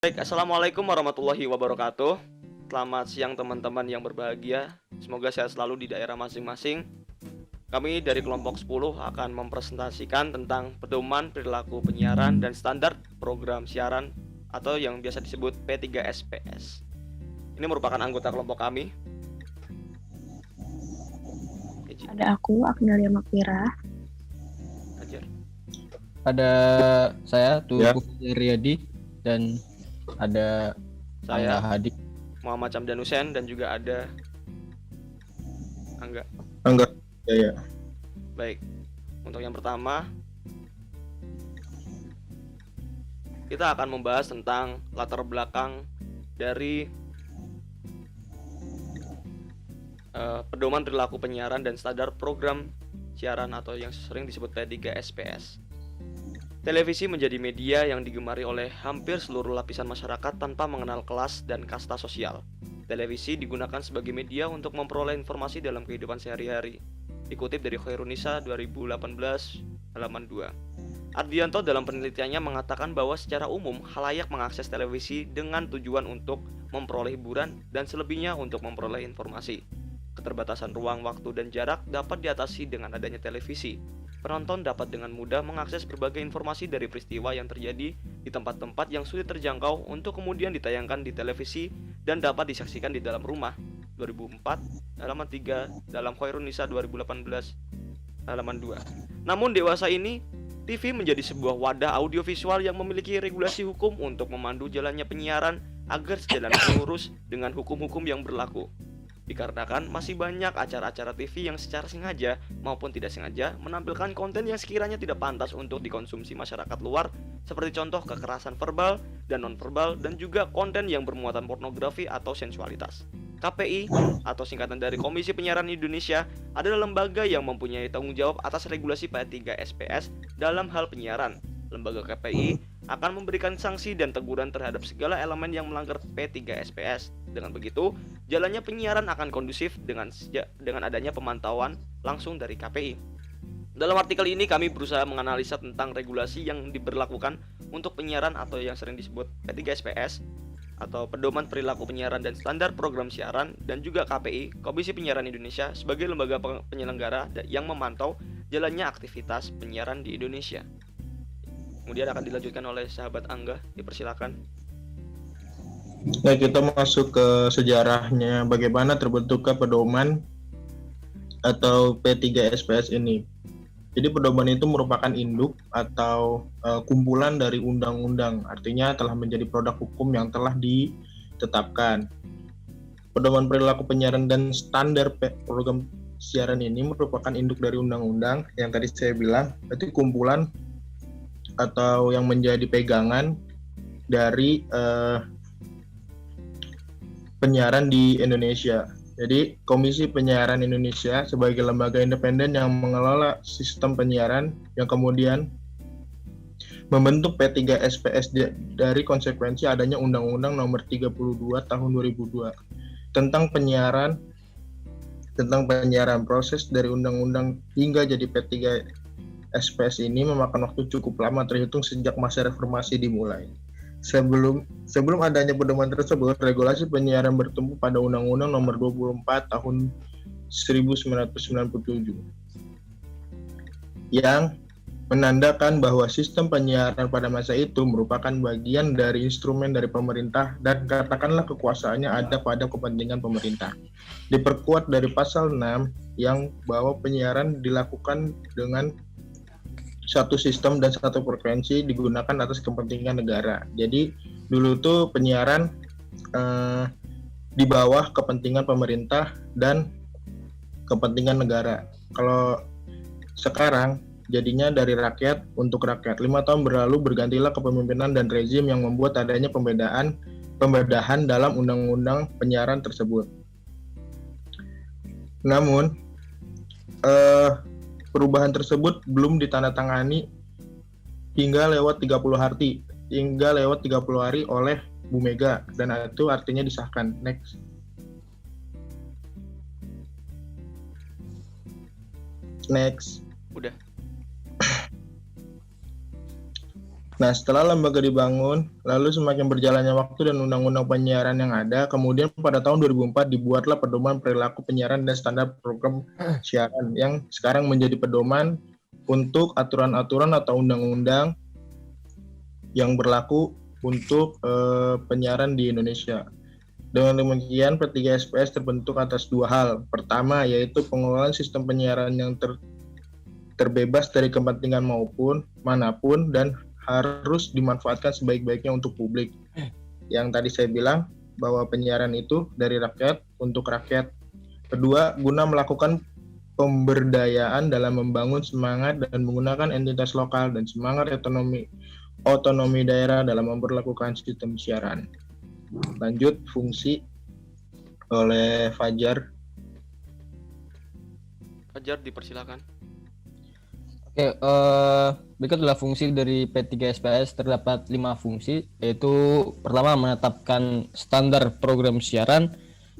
Baik, assalamualaikum warahmatullahi wabarakatuh. Selamat siang teman-teman yang berbahagia. Semoga sehat selalu di daerah masing-masing. Kami dari kelompok 10 akan mempresentasikan tentang pedoman perilaku penyiaran dan standar program siaran atau yang biasa disebut P3SPS. Ini merupakan anggota kelompok kami. Ada aku, Agnelia Makmira. Ajar. Ada saya Tugu Riyadi dan ada Saya Angga Hadi, Muhammad Camdan Hussein, dan juga ada Angga. Ya. Baik, untuk yang pertama kita akan membahas tentang latar belakang dari pedoman perilaku penyiaran dan standar program siaran atau yang sering disebut P3SPS. Televisi menjadi media yang digemari oleh hampir seluruh lapisan masyarakat tanpa mengenal kelas dan kasta sosial. Televisi digunakan sebagai media untuk memperoleh informasi dalam kehidupan sehari-hari. Dikutip dari Khairunisa 2018 halaman 2. Ardianto dalam penelitiannya mengatakan bahwa secara umum khalayak mengakses televisi dengan tujuan untuk memperoleh hiburan dan selebihnya untuk memperoleh informasi. Keterbatasan ruang, waktu, dan jarak dapat diatasi dengan adanya televisi. Penonton dapat dengan mudah mengakses berbagai informasi dari peristiwa yang terjadi di tempat-tempat yang sulit terjangkau untuk kemudian ditayangkan di televisi dan dapat disaksikan di dalam rumah. 2004 halaman 3 dalam Khairunisa 2018 halaman 2. Namun dewasa ini TV menjadi sebuah wadah audiovisual yang memiliki regulasi hukum untuk memandu jalannya penyiaran agar sejalan lurus dengan hukum-hukum yang berlaku. Dikarenakan masih banyak acara-acara TV yang secara sengaja maupun tidak sengaja menampilkan konten yang sekiranya tidak pantas untuk dikonsumsi masyarakat luar, seperti contoh kekerasan verbal dan nonverbal, dan juga konten yang bermuatan pornografi atau sensualitas. KPI atau singkatan dari Komisi Penyiaran Indonesia adalah lembaga yang mempunyai tanggung jawab atas regulasi P3SPS dalam hal penyiaran. Lembaga KPI akan memberikan sanksi dan teguran terhadap segala elemen yang melanggar P3SPS. Dengan begitu, jalannya penyiaran akan kondusif dengan adanya pemantauan langsung dari KPI. Dalam artikel ini kami berusaha menganalisa tentang regulasi yang diberlakukan untuk penyiaran atau yang sering disebut P3SPS atau Pedoman Perilaku Penyiaran dan Standar Program Siaran, dan juga KPI, Komisi Penyiaran Indonesia, sebagai lembaga penyelenggara yang memantau jalannya aktivitas penyiaran di Indonesia. Kemudian akan dilanjutkan oleh sahabat Angga, dipersilakan. Nah, kita masuk ke sejarahnya bagaimana terbentuknya pedoman atau P3SPS ini. Jadi pedoman itu merupakan induk atau kumpulan dari undang-undang, artinya telah menjadi produk hukum yang telah ditetapkan. Pedoman perilaku penyiaran dan standar program siaran ini merupakan induk dari undang-undang yang tadi saya bilang, itu kumpulan atau yang menjadi pegangan dari penyiaran di Indonesia. Jadi Komisi Penyiaran Indonesia sebagai lembaga independen yang mengelola sistem penyiaran yang kemudian membentuk P3SPS dari konsekuensi adanya Undang-Undang Nomor 32 Tahun 2002 tentang penyiaran proses dari undang-undang hingga jadi P3SPS ini memakan waktu cukup lama terhitung sejak masa reformasi dimulai. Sebelum adanya pedoman tersebut, regulasi penyiaran bertumpu pada Undang-Undang Nomor 24 Tahun 1997 yang menandakan bahwa sistem penyiaran pada masa itu merupakan bagian dari instrumen dari pemerintah dan katakanlah kekuasaannya ada pada kepentingan pemerintah. Diperkuat dari pasal 6 yang bahwa penyiaran dilakukan dengan satu sistem dan satu frekuensi digunakan atas kepentingan negara. Jadi dulu tuh penyiaran di bawah kepentingan pemerintah dan kepentingan negara. Kalau sekarang jadinya dari rakyat untuk rakyat. 5 tahun berlalu bergantilah kepemimpinan dan rezim yang membuat adanya pembedahan dalam undang-undang penyiaran tersebut. Namun perubahan tersebut belum ditandatangani hingga lewat 30 hari oleh Bu Mega, dan itu artinya disahkan. Next. Udah. Nah, setelah lembaga dibangun, lalu semakin berjalannya waktu dan undang-undang penyiaran yang ada, kemudian pada tahun 2004 dibuatlah pedoman perilaku penyiaran dan standar program siaran yang sekarang menjadi pedoman untuk aturan-aturan atau undang-undang yang berlaku untuk penyiaran di Indonesia. Dengan demikian, P3SPS terbentuk atas dua hal. Pertama, yaitu pengelolaan sistem penyiaran yang terbebas dari kepentingan manapun dan harus dimanfaatkan sebaik-baiknya untuk publik. Yang tadi saya bilang bahwa penyiaran itu dari rakyat untuk rakyat. Kedua, guna melakukan pemberdayaan dalam membangun semangat dan menggunakan entitas lokal dan semangat otonomi daerah dalam memperlakukan sistem siaran. Lanjut fungsi oleh Fajar. Fajar, dipersilakan. Oke, berikut adalah fungsi dari P3SPS. Terdapat 5 fungsi, yaitu pertama menetapkan standar program siaran,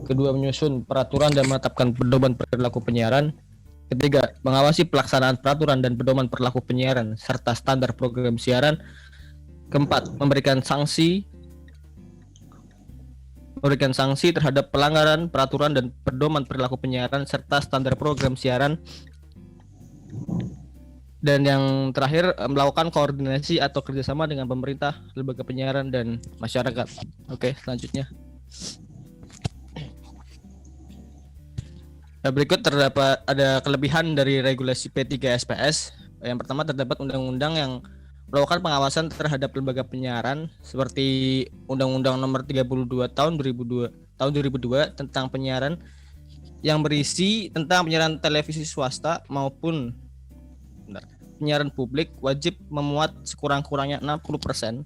kedua menyusun peraturan dan menetapkan pedoman perilaku penyiaran, ketiga mengawasi pelaksanaan peraturan dan pedoman perilaku penyiaran serta standar program siaran, keempat memberikan sanksi terhadap pelanggaran peraturan dan pedoman perilaku penyiaran serta standar program siaran. Dan yang terakhir, melakukan koordinasi atau kerjasama dengan pemerintah, lembaga penyiaran, dan masyarakat. Oke, selanjutnya. Nah, berikut terdapat ada kelebihan dari regulasi P3SPS. Yang pertama, terdapat undang-undang yang melakukan pengawasan terhadap lembaga penyiaran seperti Undang-Undang Nomor 32 Tahun 2002 tentang penyiaran yang berisi tentang penyiaran televisi swasta maupun penyiaran publik wajib memuat sekurang-kurangnya 60%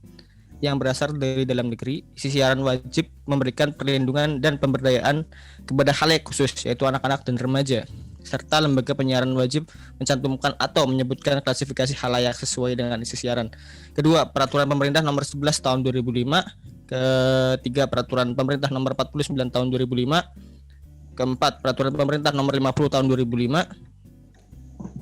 yang berasal dari dalam negeri. Isi siaran wajib memberikan perlindungan dan pemberdayaan kepada khalayak khusus, yaitu anak-anak dan remaja. Serta lembaga penyiaran wajib mencantumkan atau menyebutkan klasifikasi khalayak sesuai dengan isi siaran. Kedua, peraturan pemerintah nomor 11 tahun 2005. Ketiga, peraturan pemerintah nomor 49 tahun 2005. Keempat, peraturan pemerintah nomor 50 tahun 2005.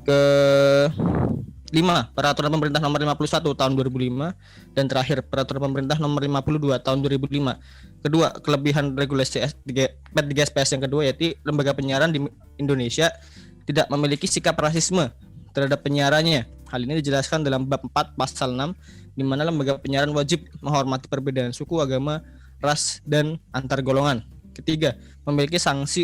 Ke-5, peraturan pemerintah nomor 51 tahun 2005. Dan terakhir, peraturan pemerintah nomor 52 tahun 2005. Kedua, kelebihan regulasi P3SPS yang kedua yaitu lembaga penyiaran di Indonesia tidak memiliki sikap rasisme terhadap penyiarannya. Hal ini dijelaskan dalam bab 4 pasal 6, di mana lembaga penyiaran wajib menghormati perbedaan suku, agama, ras, dan antar golongan. Ketiga, memiliki sanksi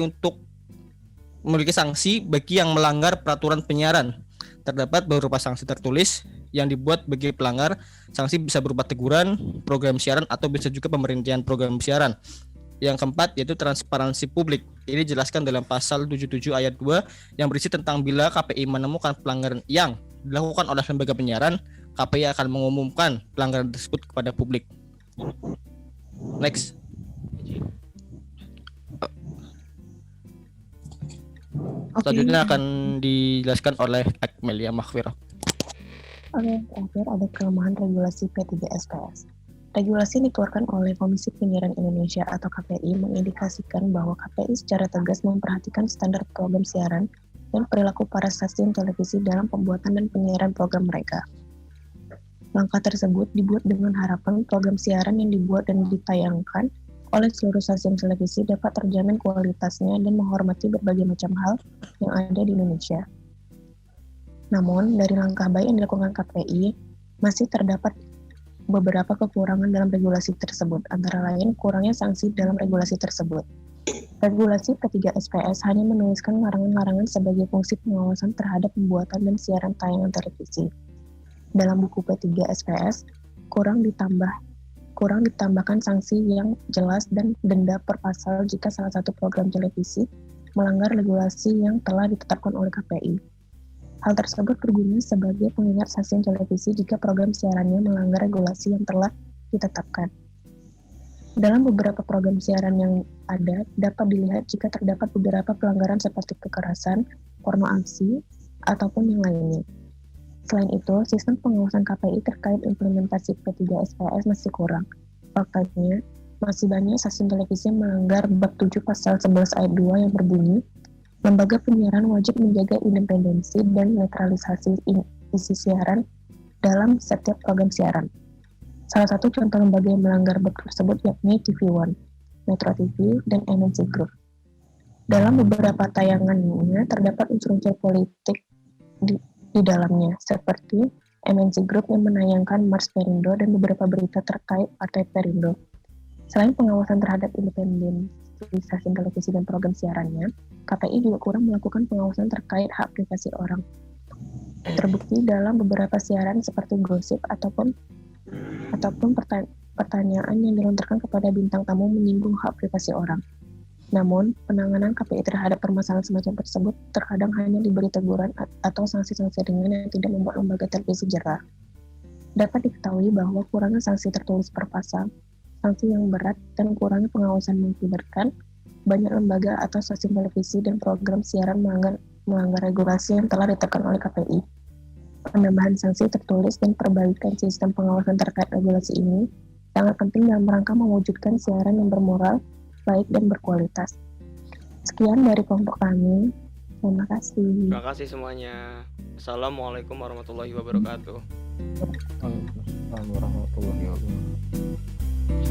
bagi yang melanggar peraturan penyiaran. Terdapat beberapa sanksi tertulis yang dibuat bagi pelanggar. Sanksi bisa berupa teguran, program siaran, atau bisa juga pemberhentian program siaran. Yang keempat yaitu transparansi publik. Ini dijelaskan dalam pasal 77 ayat 2 yang berisi tentang bila KPI menemukan pelanggaran yang dilakukan oleh lembaga penyiaran, KPI akan mengumumkan pelanggaran tersebut kepada publik. Next. Selanjutnya akan dijelaskan oleh Akmelia Makhfirah. Oke, terakhir ada kelemahan regulasi P3SPS. Regulasi yang dikeluarkan oleh Komisi Penyiaran Indonesia atau KPI mengindikasikan bahwa KPI secara tegas memperhatikan standar program siaran dan perilaku para stasiun televisi dalam pembuatan dan penyiaran program mereka. Langkah tersebut dibuat dengan harapan program siaran yang dibuat dan ditayangkan oleh seluruh stasiun televisi dapat terjamin kualitasnya dan menghormati berbagai macam hal yang ada di Indonesia. Namun, dari langkah baik yang dilakukan KPI, masih terdapat beberapa kekurangan dalam regulasi tersebut, antara lain kurangnya sanksi dalam regulasi tersebut. Regulasi P3SPS hanya menuliskan larangan-larangan sebagai fungsi pengawasan terhadap pembuatan dan siaran tayangan televisi. Dalam buku P3SPS, kurang ditambahkan sanksi yang jelas dan denda per pasal jika salah satu program televisi melanggar regulasi yang telah ditetapkan oleh KPI. Hal tersebut berguna sebagai pengingat stasiun televisi jika program siarannya melanggar regulasi yang telah ditetapkan. Dalam beberapa program siaran yang ada, dapat dilihat jika terdapat beberapa pelanggaran seperti kekerasan, porno aksi, ataupun yang lainnya. Selain itu, sistem pengawasan KPI terkait implementasi P3SPS masih kurang. Faktanya, masih banyak stasiun televisi yang melanggar bab 7 pasal 11 ayat 2 yang berbunyi, lembaga penyiaran wajib menjaga independensi dan netralisasi isi siaran dalam setiap program siaran. Salah satu contoh lembaga yang melanggar BEP tersebut yakni TV One, Metro TV, dan MNC Group. Dalam beberapa tayangannya terdapat unsur-unsur politik di dalamnya, seperti MNC Group yang menayangkan Mars Perindo dan beberapa berita terkait Partai Perindo. Selain pengawasan terhadap independensi stasiun televisi dan program siarannya, KPI juga kurang melakukan pengawasan terkait hak privasi orang. Terbukti dalam beberapa siaran seperti gosip ataupun pertanyaan yang dilontarkan kepada bintang tamu menyinggung hak privasi orang. Namun, penanganan KPI terhadap permasalahan semacam tersebut terkadang hanya diberi teguran atau sanksi-sanksi ringan yang tidak membuat lembaga televisi jera. Dapat diketahui bahwa kurangnya sanksi tertulis per pasal, sanksi yang berat, dan kurangnya pengawasan mengakibatkan banyak lembaga atau stasiun televisi dan program siaran melanggar regulasi yang telah ditetapkan oleh KPI. Penambahan sanksi tertulis dan perbaikan sistem pengawasan terkait regulasi ini sangat penting dalam rangka mewujudkan siaran yang bermoral, baik dan berkualitas. Sekian dari kelompok kami. Terima kasih. Terima kasih semuanya. Assalamualaikum warahmatullahi wabarakatuh. Waalaikumsalam warahmatullahi wabarakatuh.